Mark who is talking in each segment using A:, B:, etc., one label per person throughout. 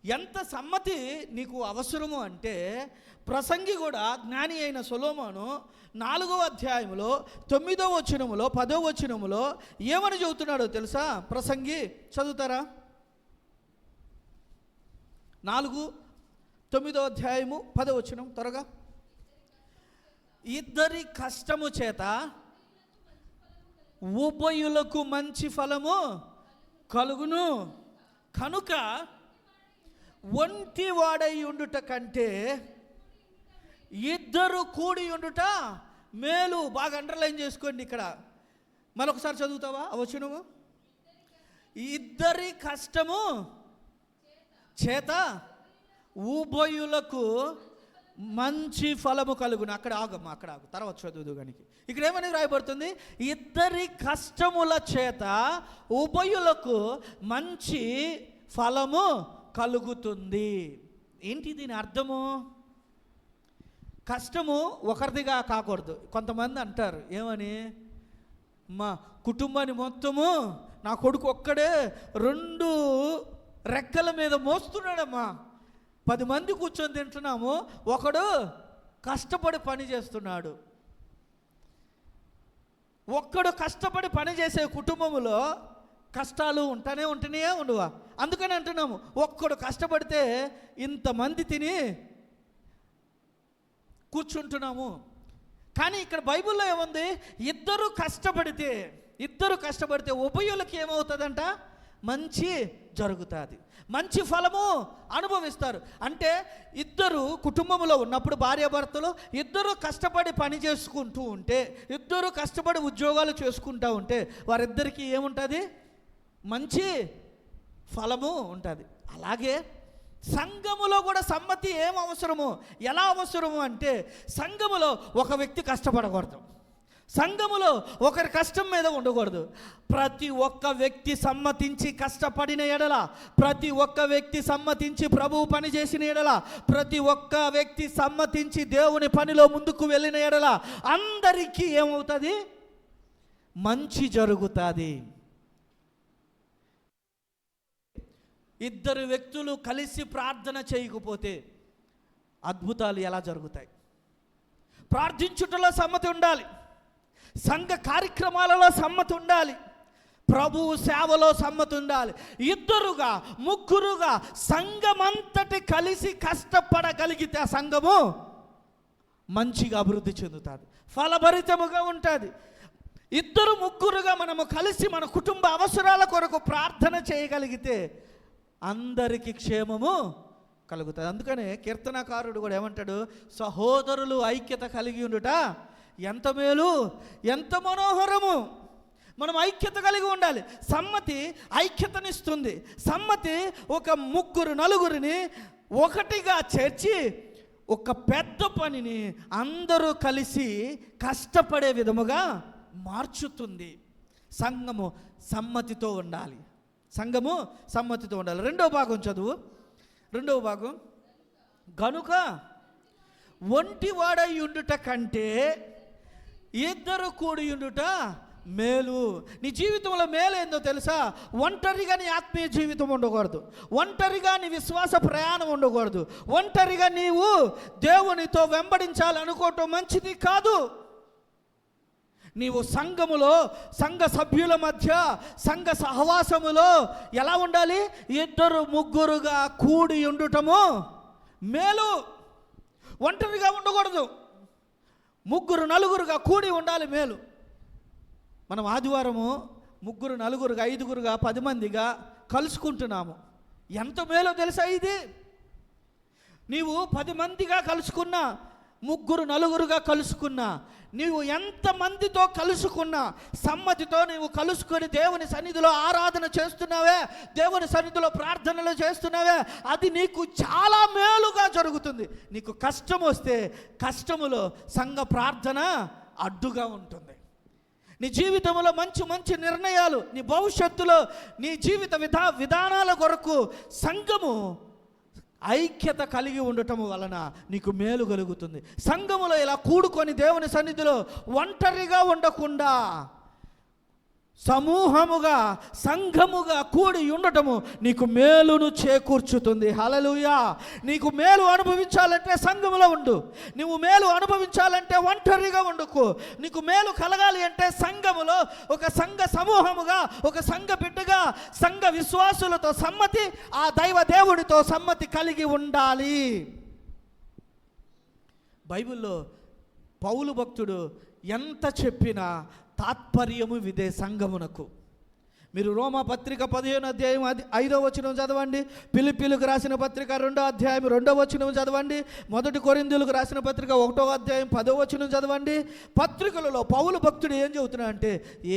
A: ఎంత సమ్మతి నీకు అవసరము అంటే, ప్రసంగి కూడా జ్ఞాని అయిన సొలొమోను 4వ అధ్యాయంలో 9వ వచనములో 10వ వచనములో ఏమని చెబుతున్నాడో తెలుసా? ప్రసంగి చదువుతారా? 4, 9వ అధ్యాయము 10వ వచనం త్వరగా. ఇద్దరి కష్టము చేత ఉభయులకు మంచి ఫలము కలుగును, కనుక ఒంటి వాడై ఉండుట కంటే ఇద్దరు కూడి ఉండుట మేలు. బాగా అండర్లైన్ చేసుకోండి. ఇక్కడ మరొకసారి చదువుతావా ఆ వచనము? ఇద్దరి కష్టము చేత ఉభయులకు మంచి ఫలము కలుగును. అక్కడ ఆగు, తర్వాత చదువుదు కానీ. ఇక్కడ ఏమని రాయబడుతుంది? ఇద్దరి కష్టముల చేత ఉభయులకు మంచి ఫలము కలుగుతుంది. ఏంటి దీని అర్థము? కష్టము ఒకరిదిగా కాకూడదు. కొంతమంది అంటారు ఏమని, మా కుటుంబాన్ని మొత్తము నా కొడుకు ఒక్కడే 2 రెక్కల మీద మోస్తున్నాడమ్మా, 10 మంది కూర్చొని తింటున్నాము, ఒకడు కష్టపడి పని చేస్తున్నాడు. ఒక్కడు కష్టపడి పని చేసే కుటుంబంలో కష్టాలు ఉంటూనే ఉండవా? అందుకని అంటున్నాము, ఒక్కడు కష్టపడితే ఇంతమంది తిని కూర్చుంటున్నాము. కానీ ఇక్కడ బైబిల్లో ఏముంది? ఇద్దరు కష్టపడితే ఉభయులకి ఏమవుతుందంట? మంచి జరుగుతుంది, మంచి ఫలము అనుభవిస్తారు. అంటే ఇద్దరు కుటుంబంలో ఉన్నప్పుడు, భార్యాభర్తలు ఇద్దరు కష్టపడి పని చేసుకుంటూ ఉంటే, ఇద్దరు కష్టపడి ఉద్యోగాలు చేసుకుంటూ ఉంటే వారిద్దరికీ ఏముంటుంది? మంచి ఫలము ఉంటుంది. అలాగే సంఘములో కూడా సమ్మతి ఏం అవసరము, ఎలా అవసరము అంటే, సంఘములో ఒక వ్యక్తి కష్టపడకూడదు, సంఘములో ఒకరి కష్టం మీద ఉండకూడదు. ప్రతి ఒక్క వ్యక్తి సమ్మతించి కష్టపడిన ఎడల, ప్రతి ఒక్క వ్యక్తి సమ్మతించి ప్రభువు పని చేసిన ఎడల, ప్రతి ఒక్క వ్యక్తి సమ్మతించి దేవుని పనిలో ముందుకు వెళ్ళిన ఎడల అందరికీ ఏమవుతుంది? మంచి జరుగుతుంది. ఇద్దరు వ్యక్తులు కలిసి ప్రార్థన చేయకపోతే అద్భుతాలు ఎలా జరుగుతాయి? ప్రార్థించుటలో సమ్మతి ఉండాలి, సంఘ కార్యక్రమాలలో సమ్మతి ఉండాలి, ప్రభువు సేవలో సమ్మతి ఉండాలి. ఇద్దరుగా, ముగ్గురుగా సంఘమంతటి కలిసి కష్టపడగలిగితే ఆ సంఘము మంచిగా అభివృద్ధి చెందుతుంది, ఫలభరితముగా ఉంటుంది. ఇద్దరు ముగ్గురుగా మనము కలిసి మన కుటుంబ అవసరాల కొరకు ప్రార్థన చేయగలిగితే అందరికీ క్షేమము కలుగుతుంది. అందుకనే కీర్తనకారుడు కూడా ఏమంటాడు? సహోదరులు ఐక్యత కలిగి ఉండుట ఎంత మేలు, ఎంత మనోహరము. మనం ఐక్యత కలిగి ఉండాలి. సమ్మతి ఐక్యతనిస్తుంది. సమ్మతి ఒక 3, 4 ఒకటిగా చేర్చి ఒక పెద్ద పనిని అందరూ కలిసి కష్టపడే విధముగా మార్చుతుంది. సంఘము సమ్మతితో ఉండాలి, సంఘము సమ్మతితో ఉండాలి. 2వ భాగం చదువు. 2వ భాగం, గనుక ఒంటివాడై ఉండుట కంటే ఇద్దరు కూడి ఉండుట మేలు. నీ జీవితంలో మేలు ఏందో తెలుసా? ఒంటరిగా నీ ఆత్మీయ జీవితం ఉండకూడదు, ఒంటరిగా నీ విశ్వాస ప్రయాణం ఉండకూడదు, ఒంటరిగా నీవు దేవునితో వెంబడించాలనుకోవటం మంచిది కాదు. నీవు సంఘములో, సంఘ సభ్యుల మధ్య, సంఘ సహవాసములో ఎలా ఉండాలి? 2, 3 కూడి ఉండుటము మేలు. ఒంటరిగా ఉండకూడదు, 3, 4 కూడి ఉండాలి, మేలు. మనం ఆదివారము 3, 4, 5, 10 మందిగా కలుసుకుంటున్నాము. ఎంత మేలో తెలుసా ఇది? నీవు 10 మందిగా కలుసుకున్నా, 3, 4 కలుసుకున్నా, నీవు ఎంతమందితో కలుసుకున్నా సమ్మతితో నీవు కలుసుకొని దేవుని సన్నిధిలో ఆరాధన చేస్తున్నావే, దేవుని సన్నిధిలో ప్రార్థనలు చేస్తున్నావే, అది నీకు చాలా మేలుగా జరుగుతుంది. నీకు కష్టం వస్తే కష్టములో సంఘ ప్రార్థన అడ్డుగా ఉంటుంది. నీ జీవితంలో మంచి నిర్ణయాలు, నీ భవిష్యత్తులో నీ జీవిత విధానాల కొరకు సంఘము ఐక్యత కలిగి ఉండటము వలన నీకు మేలు కలుగుతుంది. సంఘములో ఇలా కూడుకొని దేవుని సన్నిధిలో ఒంటరిగా ఉండకుండా సమూహముగా సంఘముగా కూడి ఉండటము నీకు మేలును చేకూర్చుతుంది. హల్లెలూయా. నీకు మేలు అనుభవించాలంటే సంఘములో ఉండు. నువ్వు మేలు అనుభవించాలంటే ఒంటరిగా ఉండుకు. నీకు మేలు కలగాలి అంటే సంఘములో ఒక సంఘ సమూహముగా, ఒక సంఘ బిడ్డగా, సంఘ విశ్వాసులతో సమ్మతి, ఆ దైవ దేవుడితో సమ్మతి కలిగి ఉండాలి. బైబిల్లో పౌలు భక్తుడు ఎంత చెప్పినా తాత్పర్యము ఇదే సంఘమునకు. మీరు రోమా పత్రిక 15వ అధ్యాయం 5వ వచనం చదవండి. ఫిలిప్పీలకు రాసిన పత్రిక 2వ అధ్యాయం 2వ వచనం చదవండి. 1 కొరింథీయులకు రాసిన పత్రిక 1వ అధ్యాయం 10వ వచనం చదవండి. పత్రికలలో పౌలు భక్తుడు ఏం చెబుతున్నాడంటే,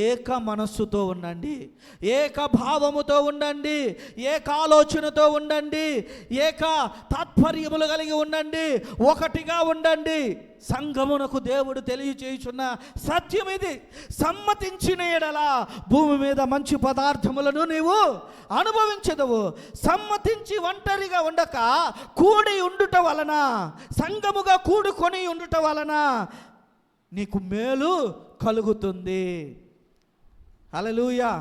A: ఏక మనస్సుతో ఉండండి, ఏక భావముతో ఉండండి, ఏక ఆలోచనతో ఉండండి, ఏక తాత్పర్యములు కలిగి ఉండండి, ఒకటిగా ఉండండి. సంఘమునకు దేవుడు తెలియచేయుచున్న సత్యం ఇది. సమ్మతించిన ఎడల భూమి మీద మంచి పదార్థములను నీవు అనుభవించదవు. సమ్మతించి ఒంటరిగా ఉండక కూడి ఉండుట వలన, సంఘముగా కూడుకొని ఉండుట వలన నీకు మేలు కలుగుతుంది. హల్లెలూయా.